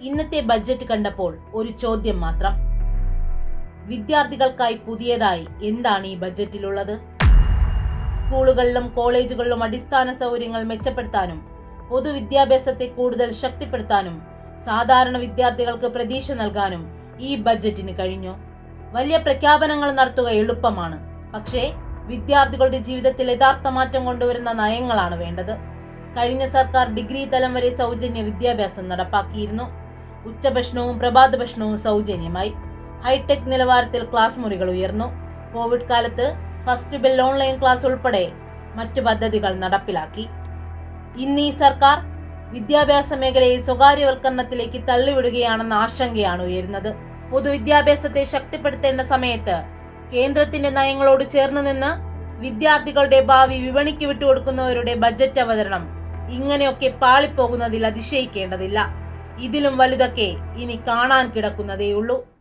ഇന്നത്തെ ബഡ്ജറ്റ് കണ്ടപ്പോൾ ഒരു ചോദ്യം മാത്രം. വിദ്യാർത്ഥികൾക്കായി പുതിയതായി എന്താണ് ഈ ബഡ്ജറ്റിലുള്ളത്? സ്കൂളുകളിലും കോളേജുകളിലും അടിസ്ഥാന സൗകര്യങ്ങൾ മെച്ചപ്പെടുത്താനും പൊതുവിദ്യാഭ്യാസത്തെ കൂടുതൽ ശക്തിപ്പെടുത്താനും സാധാരണ വിദ്യാർത്ഥികൾക്ക് പ്രതീക്ഷ നൽകാനും ഈ ബഡ്ജറ്റിന് കഴിഞ്ഞു. വലിയ പ്രഖ്യാപനങ്ങൾ നടത്തുക എളുപ്പമാണ്, പക്ഷേ വിദ്യാർത്ഥികളുടെ ജീവിതത്തിൽ യഥാർത്ഥ മാറ്റം കൊണ്ടുവരുന്ന നയങ്ങളാണ് വേണ്ടത്. കഴിഞ്ഞ സർക്കാർ ഡിഗ്രി തലം വരെ സൗജന്യ വിദ്യാഭ്യാസം നടപ്പാക്കിയിരുന്നു. ഉച്ചഭക്ഷണവും പ്രഭാത ഭക്ഷണവും സൗജന്യമായി. ഹൈടെക് നിലവാരത്തിൽ ക്ലാസ് മുറികൾ ഉയർന്നു. കോവിഡ് കാലത്ത് ഫസ്റ്റ് ബെൽ ഓൺലൈൻ ക്ലാസ് ഉൾപ്പെടെ മറ്റു പദ്ധതികൾ നടപ്പിലാക്കി. ഇന്ന് ഈ സർക്കാർ വിദ്യാഭ്യാസ മേഖലയെ സ്വകാര്യവൽക്കരണത്തിലേക്ക് തള്ളിവിടുകയാണെന്ന ആശങ്കയാണ് ഉയരുന്നത്. പൊതുവിദ്യാഭ്യാസത്തെ ശക്തിപ്പെടുത്തേണ്ട സമയത്ത് കേന്ദ്രത്തിന്റെ നയങ്ങളോട് ചേർന്ന് നിന്ന് വിദ്യാർത്ഥികളുടെ ഭാവി വിപണിക്ക് വിട്ടുകൊടുക്കുന്നവരുടെ ബജറ്റ് അവതരണം ഇങ്ങനെയൊക്കെ പാളിപ്പോകുന്നതിൽ അതിശയിക്കേണ്ടതില്ല. ഇതിലും വലുതൊക്കെ ഇനി കാണാൻ കിടക്കുന്നതേയുള്ളൂ.